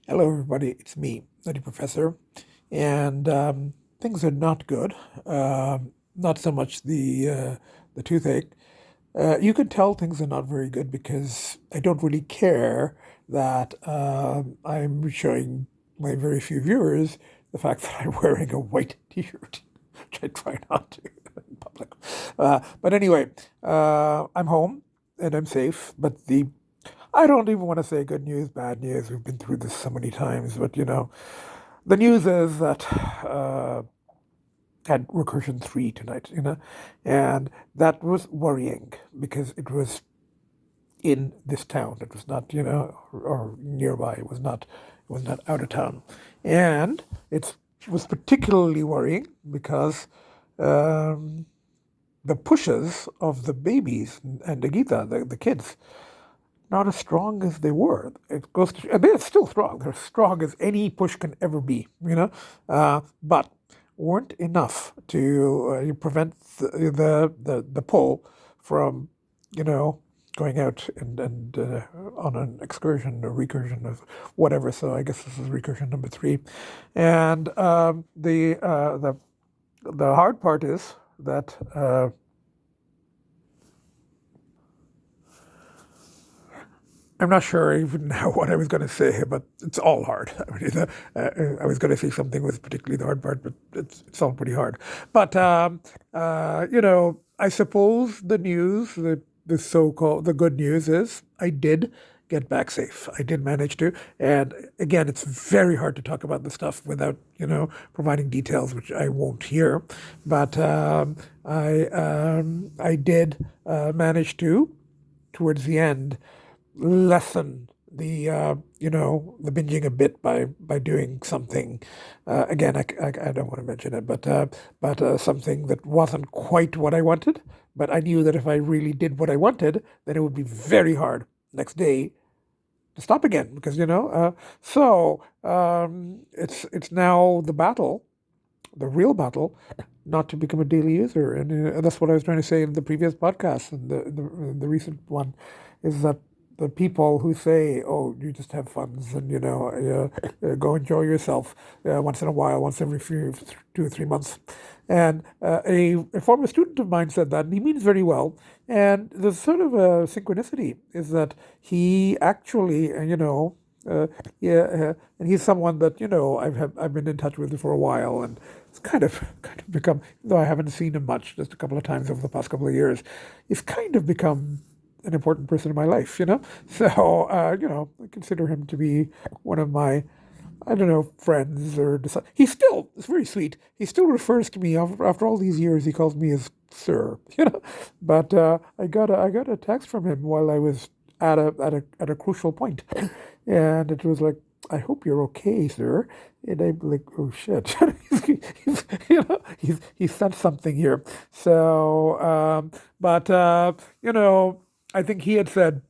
Hello, everybody. It's me, Nutty Professor, and things are not good. Not so much the toothache. You can tell things are not very good because I don't really care that I'm showing my very few viewers the fact that I'm wearing a white T-shirt, which I try not to in public. But anyway, I'm home and I'm safe. But the I don't even want to say good news, bad news. We've been through this so many times, but the news is that had Recursion 3 tonight, and that was worrying because it was in this town. It was not, or nearby. It was not out of town, and it was particularly worrying because um, the pushes of the babies and Agita, the kids, not as strong as they were. It goes to, I mean, it's still strong. They're as strong as any push can ever be, but weren't enough to prevent the pull from, going out and on an excursion or recursion or whatever. So I guess this is recursion number 3, and the hard part is that. I'm not sure even now what I was going to say, but it's all hard. I mean, I was going to say something was particularly the hard part, but it's all pretty hard. But I suppose the good news is I did get back safe. I did manage to, and again, it's very hard to talk about the stuff without providing details, which I won't here. But I did manage to, towards the end, lessen the binging a bit by doing something. Again, I don't want to mention it, but something that wasn't quite what I wanted. But I knew that if I really did what I wanted, then it would be very hard next day to stop again because it's now the real battle, not to become a daily user, and that's what I was trying to say in the previous podcast and the recent one, is that the people who say, "Oh, you just have funds and go enjoy yourself once in a while, once every 2 or 3 months," and a former student of mine said that, and he means very well. And there's sort of a synchronicity is that he actually, and he's someone that I've been in touch with for a while, and it's kind of become, though I haven't seen him much, just a couple of times over the past couple of years, he's kind of become an important person in my life. So I consider him to be one of my, I don't know, friends or it's very sweet. He still refers to me after all these years. He calls me as sir. But I got a text from him while I was at a crucial point, and it was like, "I hope you're okay, sir." And I'm like, "Oh shit!" He's said something here. So, but I think he had said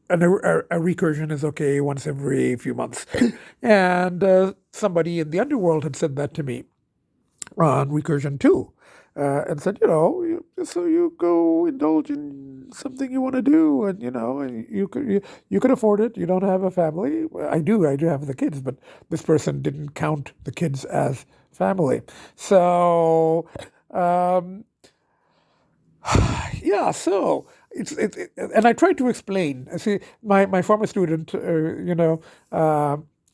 a recursion is okay once every few months, and somebody in the underworld had said that to me on recursion 2. And said, so you go indulge in something you want to do, and and you can afford it. You don't have a family. Well, I do have the kids, but this person didn't count the kids as family. So, yeah, so and I tried to explain. See, my former student,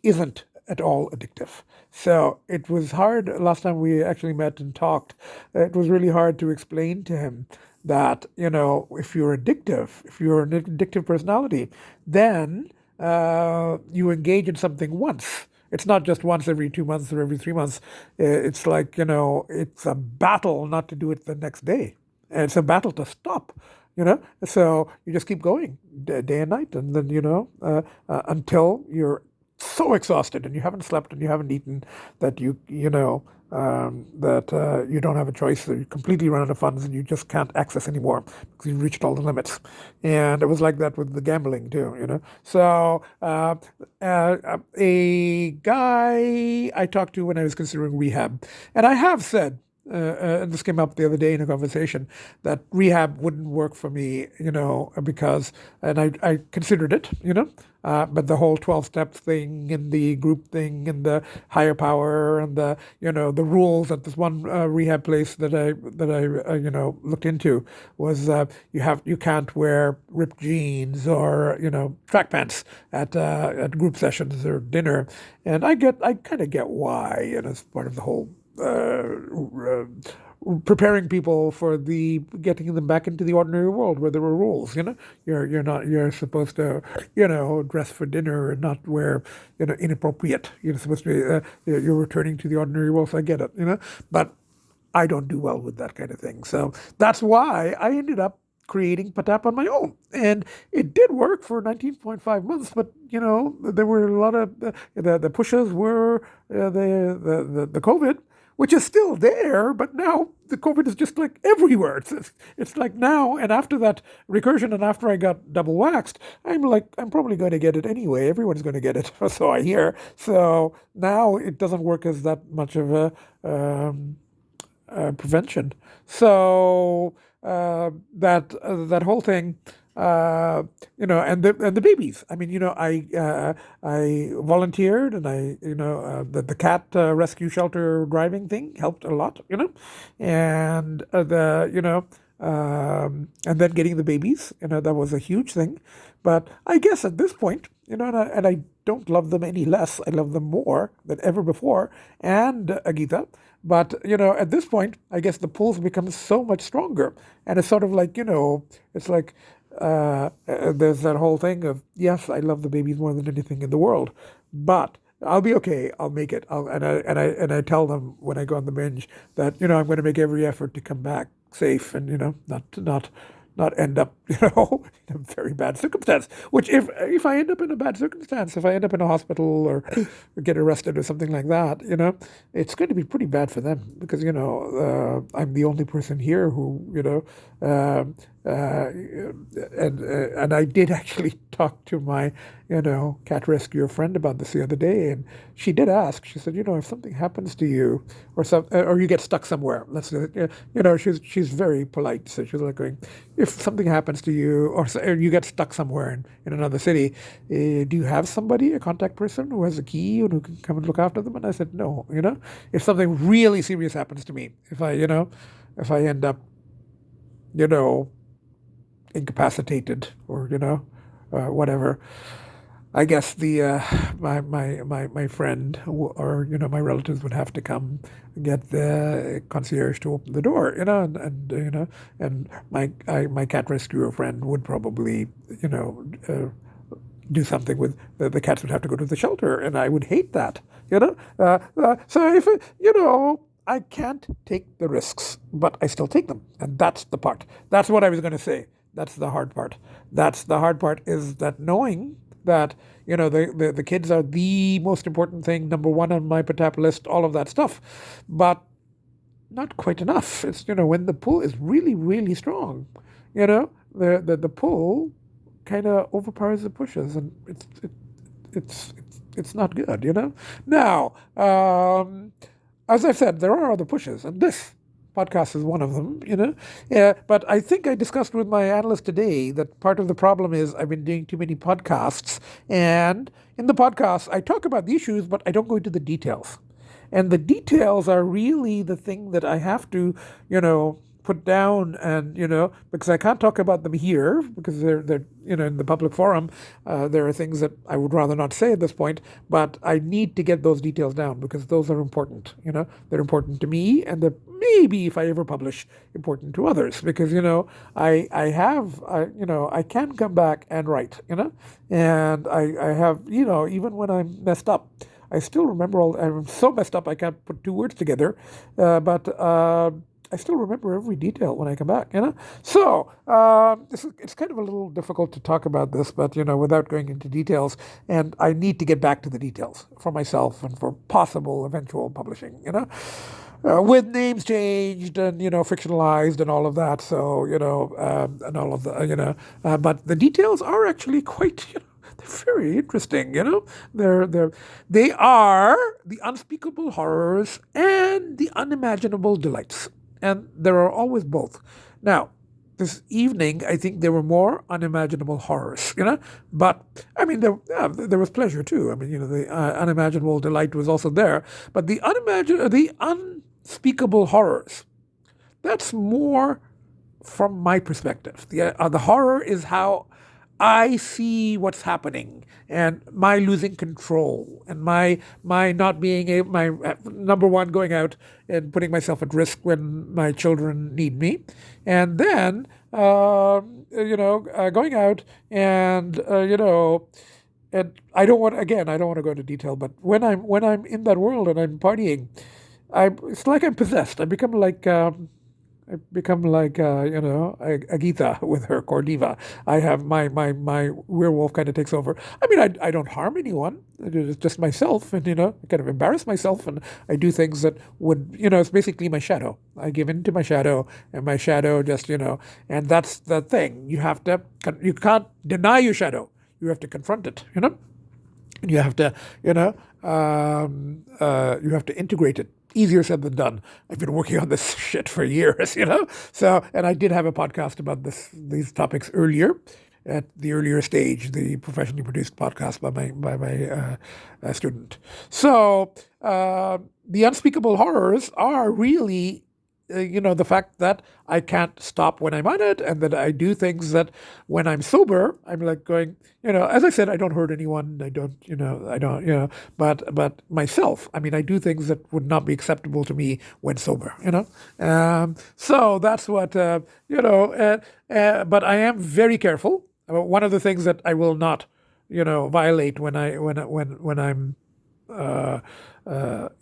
isn't at all addictive. So it was hard last time we actually met and talked. It was really hard to explain to him that if you're addictive, if you're an addictive personality, then you engage in something once. It's not just once every 2 months or every 3 months. It's like it's a battle not to do it the next day, and it's a battle to stop. So you just keep going day and night, and then until you're so exhausted and you haven't slept and you haven't eaten that you don't have a choice. That you completely run out of funds and you just can't access anymore because you've reached all the limits. And it was like that with the gambling too. So a guy I talked to when I was considering rehab, and I have said and this came up the other day in a conversation, that rehab wouldn't work for me, because, and I considered it, but the whole 12-step thing and the group thing and the higher power and the, the rules at this one rehab place that I looked into was you can't wear ripped jeans or, track pants at group sessions or dinner. And I kind of get why, it's part of the whole preparing people for the getting them back into the ordinary world where there were rules. You're supposed to dress for dinner and not wear inappropriate. You're supposed to you're returning to the ordinary world. So I get it. But I don't do well with that kind of thing. So that's why I ended up creating Patap on my own. And it did work for 19.5 months, but, there were a lot of, the pushes were the COVID, which is still there, but now the COVID is just like everywhere. It's like now, and after that recursion and after I got double waxed, I'm probably going to get it anyway. Everyone's going to get it, so I hear. So now it doesn't work as that much of a prevention. So that whole thing, and the babies. I mean, I volunteered, and the cat rescue shelter driving thing helped a lot, and and then getting the babies, that was a huge thing. But I guess at this point, and I don't love them any less. I love them more than ever before, and Agita. But, at this point, I guess the pulls become so much stronger. And it's sort of like, it's like there's that whole thing of, yes, I love the babies more than anything in the world, but I'll be okay. I'll make it. And I tell them when I go on the binge that, I'm going to make every effort to come back safe and, not end up, in a very bad circumstance. Which if I end up in a bad circumstance, if I end up in a hospital or get arrested or something like that, it's going to be pretty bad for them because, I'm the only person here who, and I did actually talk to my, cat rescuer friend about this the other day, and she did ask. She said, if something happens to you, or you get stuck somewhere, she's very polite. So she's like going, if something happens to you, or you get stuck somewhere in another city, do you have somebody, a contact person who has a key and who can come and look after them? And I said, no. If something really serious happens to me, if I end up, incapacitated or whatever, I guess the my friend or my relatives would have to come get the concierge to open the door, and my cat rescuer friend would probably do something with the cats would have to go to the shelter, and I would hate that, so if I can't take the risks, but I still take them, and that's the part. That's what I was going to say. That's the hard part. That's the hard part, is that knowing that, the kids are the most important thing, number one on my Patap list, all of that stuff. But not quite enough. It's, when the pull is really, really strong, the pull kind of overpowers the pushes, and it's not good, Now, as I've said, there are other pushes, and this podcast is one of them, but I think I discussed with my analyst today that part of the problem is I've been doing too many podcasts, and in the podcasts I talk about the issues, but I don't go into the details. And the details are really the thing that I have to, put down, and because I can't talk about them here because they're in the public forum. There are things that I would rather not say at this point, but I need to get those details down because those are important. They're important to me, and they're maybe, if I ever publish, important to others because I can come back and write, and I have, even when I'm messed up, I still remember I'm so messed up I can't put two words together, but I still remember every detail when I come back, So it's kind of a little difficult to talk about this, but, without going into details. And I need to get back to the details for myself and for possible eventual publishing, with names changed and, fictionalized and all of that. So, and all of the, but the details are actually quite, very interesting, they are the unspeakable horrors and the unimaginable delights. And there are always both. Now, this evening, I think there were more unimaginable horrors, But, I mean, there was pleasure too. I mean, the unimaginable delight was also there. But the unspeakable horrors, that's more from my perspective. The horror is how I see what's happening, and my losing control, and my not being able, my number one, going out and putting myself at risk when my children need me, and then going out and and I don't want to go into detail, but when I'm in that world and I'm partying, it's like I'm possessed. I become like Agita with her Cordiva. I have my werewolf kind of takes over. I mean, I don't harm anyone. It's just myself, and I kind of embarrass myself, and I do things that would, it's basically my shadow. I give in to my shadow, and my shadow just, and that's the thing. You can't deny your shadow. You have to confront it, and you have to, you have to integrate it. Easier said than done. I've been working on this shit for years, So, and I did have a podcast about these topics earlier, at the earlier stage, the professionally produced podcast by my student. So, the unspeakable horrors are really, the fact that I can't stop when I'm on it, and that I do things that when I'm sober, I'm like going, as I said, I don't hurt anyone. But myself, I mean, I do things that would not be acceptable to me when sober, So that's what, but I am very careful. One of the things that I will not, violate when I'm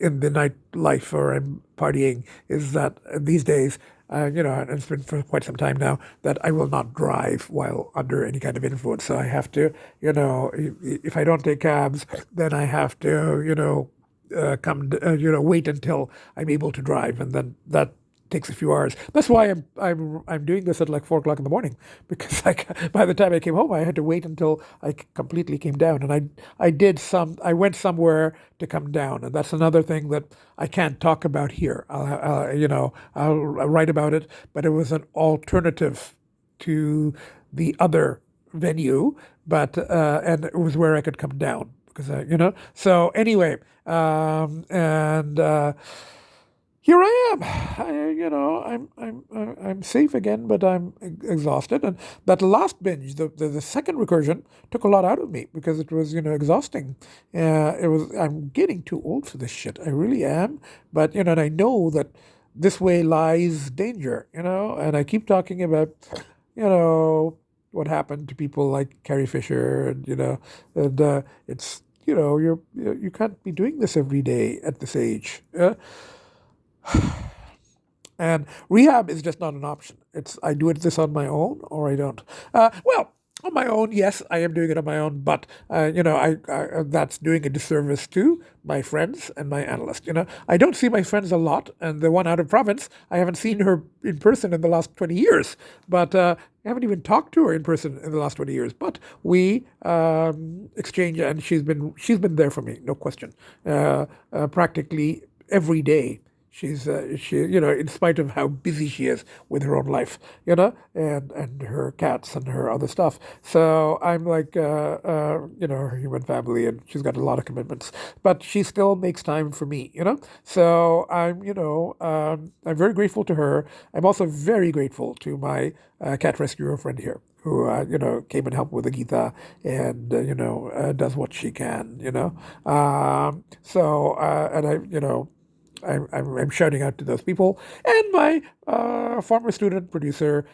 in the nightlife or I'm partying is that these days, and it's been for quite some time now, that I will not drive while under any kind of influence. So I have to, if I don't take cabs, then I have to, wait until I'm able to drive, and then that takes a few hours. That's why I'm doing this at like 4 o'clock in the morning, because by the time I came home, I had to wait until I completely came down, and I went somewhere to come down, and that's another thing that I can't talk about here. I'll write about it, but it was an alternative to the other venue, but and it was where I could come down because So anyway, and. Here I am. I'm safe again, but I'm exhausted. And that last binge, the second recursion, took a lot out of me because it was exhausting. I'm getting too old for this shit. I really am. But and I know that this way lies danger. And I keep talking about what happened to people like Carrie Fisher, and it's you can't be doing this every day at this age. And rehab is just not an option. I do this on my own, or I don't. On my own, yes, I am doing it on my own, but that's doing a disservice to my friends and my analyst. I don't see my friends a lot, and the one out of province, I haven't seen her in person in the last 20 years, but I haven't even talked to her in person in the last 20 years. But we exchange, and she's been there for me, no question, practically every day. She's in spite of how busy she is with her own life, and her cats and her other stuff. So I'm like, her human family, and she's got a lot of commitments, but she still makes time for me, So I'm very grateful to her. I'm also very grateful to my cat rescuer friend here, who came and helped with the Gita, and does what she can, and I'm shouting out to those people. And my former student producer,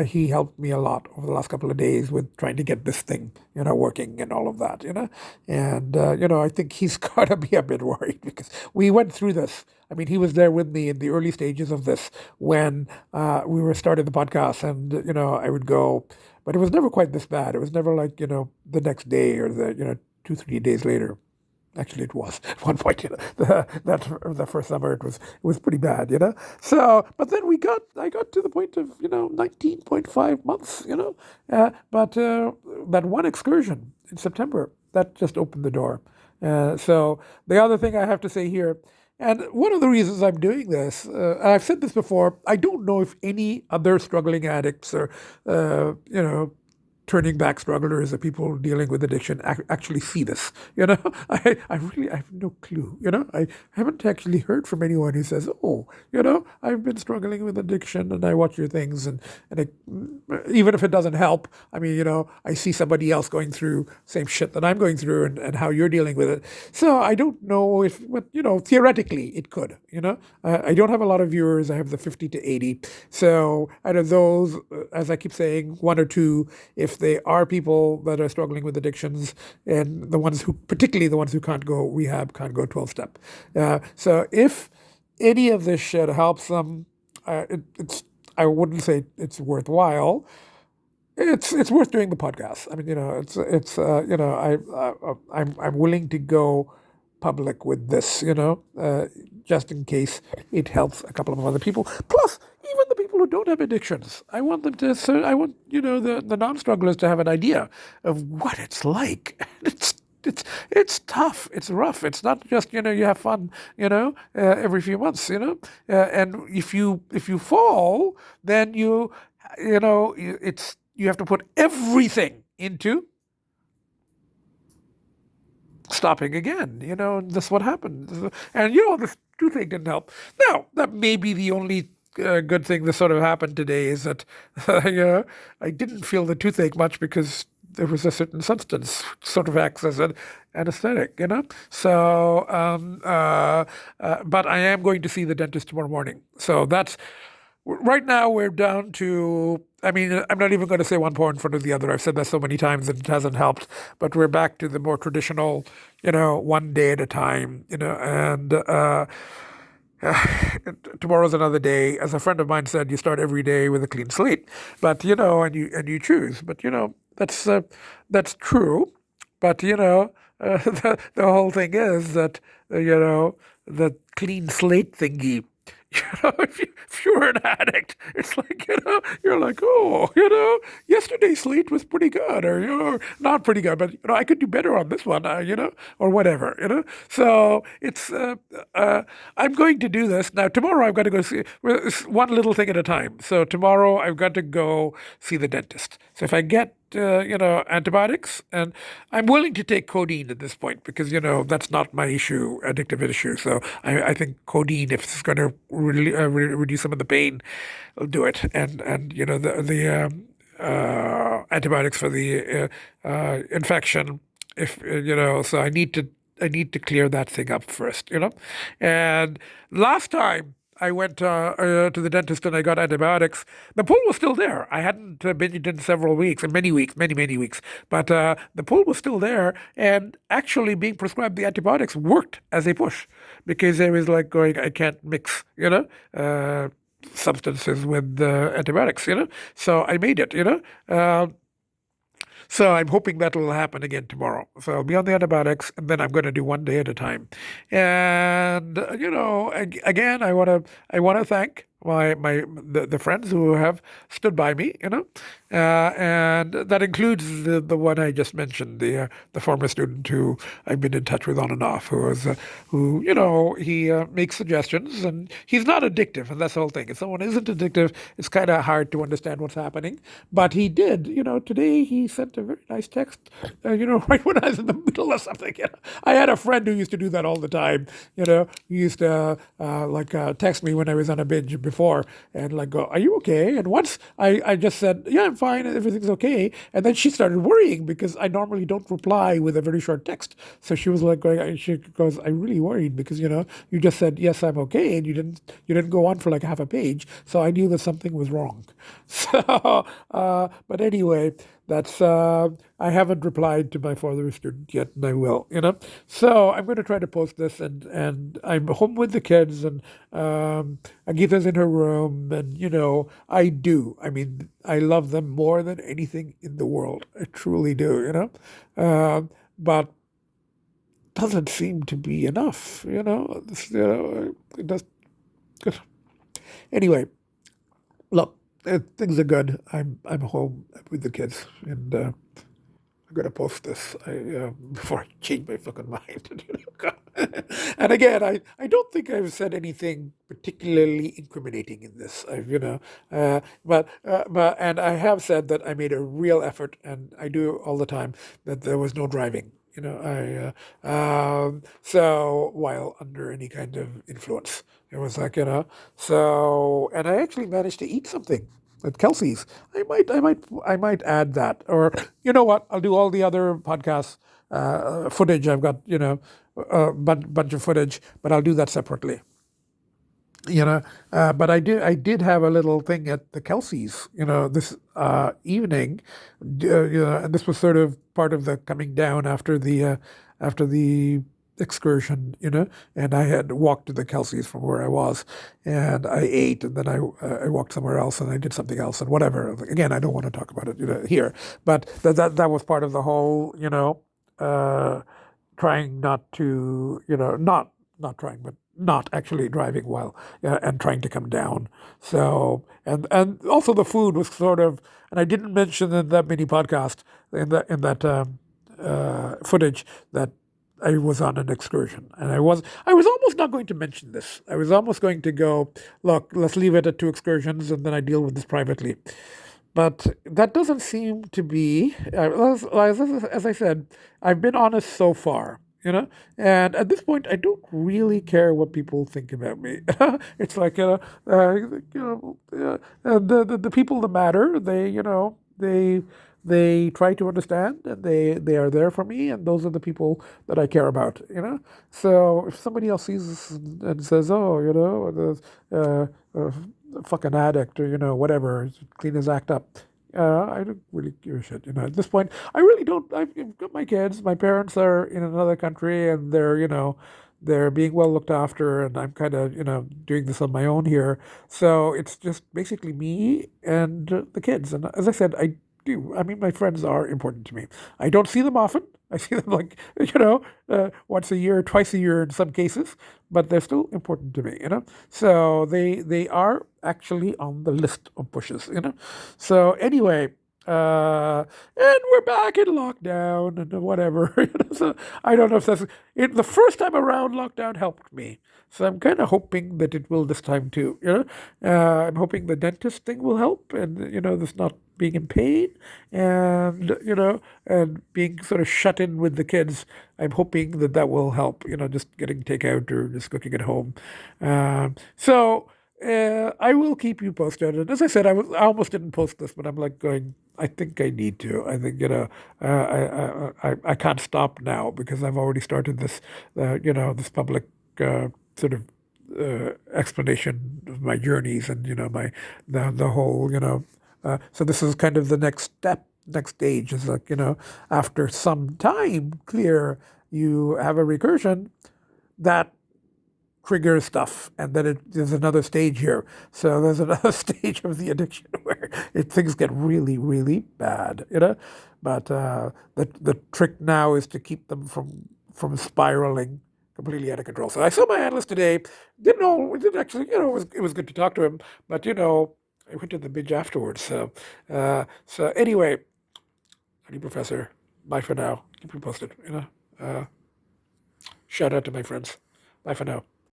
he helped me a lot over the last couple of days with trying to get this thing, working and all of that, And, I think he's got to be a bit worried because we went through this. I mean, he was there with me in the early stages of this when we were starting the podcast, and, I would go, but it was never quite this bad. It was never like, the next day or the, 2-3 days later. Actually, it was at one point. The first summer it was pretty bad. So, but then I got to the point of 19.5 months. But that one excursion in September that just opened the door. So the other thing I have to say here, and one of the reasons I'm doing this, I've said this before, I don't know if any other struggling addicts or turning back strugglers or people dealing with addiction actually see this. I have no clue. I haven't actually heard from anyone who says, "Oh, I've been struggling with addiction and I watch your things and even if it doesn't help, I mean, I see somebody else going through same shit that I'm going through and how you're dealing with it." So I don't know if, but theoretically it could. I don't have a lot of viewers. I have the 50 to 80. So out of those, as I keep saying, one or two, if they are people that are struggling with addictions, and particularly the ones who can't go rehab, can't go 12-step. So if any of this shit helps them, I wouldn't say it's worthwhile. It's worth doing the podcast. I mean, I'm willing to go public with this, just in case it helps a couple of other people. Plus, even the people who don't have addictions, I want them to. I want the non-strugglers to have an idea of what it's like. It's tough. It's rough. It's not just you have fun. Every few months. And if you fall, then you have to put everything into stopping again. That's what happened. And this toothache didn't help. Now, that may be the only good thing that sort of happened today is that I didn't feel the toothache much because there was a certain substance sort of acts as an anesthetic. So, but I am going to see the dentist tomorrow morning. So that's. Right now, we're down to, I mean, I'm not even going to say one paw in front of the other. I've said that so many times and it hasn't helped. But we're back to the more traditional, one day at a time, and tomorrow's another day. As a friend of mine said, you start every day with a clean slate. But, and you choose. But, that's true. But, the whole thing is that, the clean slate thingy. If you're an addict, it's like, you're like, oh, yesterday's slate was pretty good, or, not pretty good, but, I could do better on this one, or whatever, So it's, I'm going to do this. Now, tomorrow I've got to go see, one little thing at a time. So tomorrow I've got to go see the dentist. So if I get antibiotics, and I'm willing to take codeine at this point because that's not my addictive issue. So I think codeine, if it's going to reduce some of the pain, will do it. And the antibiotics for the infection. If so I need to clear that thing up first. And last time I went to the dentist and I got antibiotics. The pull was still there. I hadn't binged in several weeks, and many weeks. But the pull was still there, and actually being prescribed the antibiotics worked as a push because I was like going, I can't mix, substances with antibiotics, So I made it, So I'm hoping that will happen again tomorrow. So I'll be on the antibiotics, and then I'm going to do one day at a time. And again, I want to thank the friends who have stood by me, and that includes the one I just mentioned, the former student who I've been in touch with on and off, he makes suggestions, and he's not addictive, and that's the whole thing. If someone isn't addictive, it's kind of hard to understand what's happening. But he did, today he sent a very nice text, right when I was in the middle of something. I had a friend who used to do that all the time. He used to text me when I was on a binge before and go, "Are you okay?" And once I just said, "Yeah, I'm fine, everything's okay," and then she started worrying because I normally don't reply with a very short text. So she was she goes, "I'm really worried because you just said yes, I'm okay, and you didn't go on for like half a page, so I knew that something was wrong." So, but anyway. That's I haven't replied to my former student yet, and I will. So I'm going to try to post this, and I'm home with the kids, and Agita's in her room, and I do. I mean, I love them more than anything in the world. I truly do. But doesn't seem to be enough. It does. Anyway, look, things are good. I'm home with the kids, and I'm gonna post this before I change my fucking mind. And again, I don't think I've said anything particularly incriminating in this. But and I have said that I made a real effort, and I do all the time, that there was no driving. So while under any kind of influence, it was like so, and I actually managed to eat something at Kelsey's. I might add that, or you know what? I'll do all the other podcast footage. I've got a bunch of footage, but I'll do that separately. But I did have a little thing at the Kelsey's, this evening, and this was sort of part of the coming down after the excursion, and I had walked to the Kelsey's from where I was, and I ate, and then I walked somewhere else, and I did something else, and whatever. Again, I don't want to talk about it, here, but that was part of the whole, trying not to, not trying, but not actually driving while and trying to come down. So and also the food was sort of, and I didn't mention in that mini podcast in that footage that I was on an excursion, and I was almost not going to mention this. I was almost going to go, look, let's leave it at 2 excursions, and then I deal with this privately. But that doesn't seem to be, as I said, I've been honest so far, and at this point, I don't really care what people think about me. It's like, and the people that matter, they try to understand, and they are there for me, and those are the people that I care about. So if somebody else sees this and says, oh, fucking addict, or whatever, clean his act up. I don't really give a shit. At this point, I really don't. I've got my kids. My parents are in another country, and they're being well looked after, and I'm kind of, doing this on my own here. So it's just basically me and the kids. And as I said, I do. I mean, my friends are important to me. I don't see them often. I see them like, once a year, twice a year in some cases, but they're still important to me. So they are actually on the list of pushes. So anyway, and we're back in lockdown and whatever. So I don't know if the first time around lockdown helped me. So I'm kind of hoping that it will this time too. I'm hoping the dentist thing will help, and this not being in pain, and and being sort of shut in with the kids. I'm hoping that will help. Just getting takeout or just cooking at home. So. I will keep you posted. And as I said, I almost didn't post this, but I'm like going, I think I need to. I think, I can't stop now because I've already started this, this public sort of explanation of my journeys and, the whole, so this is kind of the next step, next stage is like, after some time clear, you have a recursion that trigger stuff, and then there's another stage here. So there's another stage of the addiction where things get really, really bad, But the trick now is to keep them from spiraling completely out of control. So I saw my analyst today. Didn't know, didn't actually, it was good to talk to him, but I went to the binge afterwards. So anyway, honey professor, bye for now. Keep you posted. Shout out to my friends. Bye for now.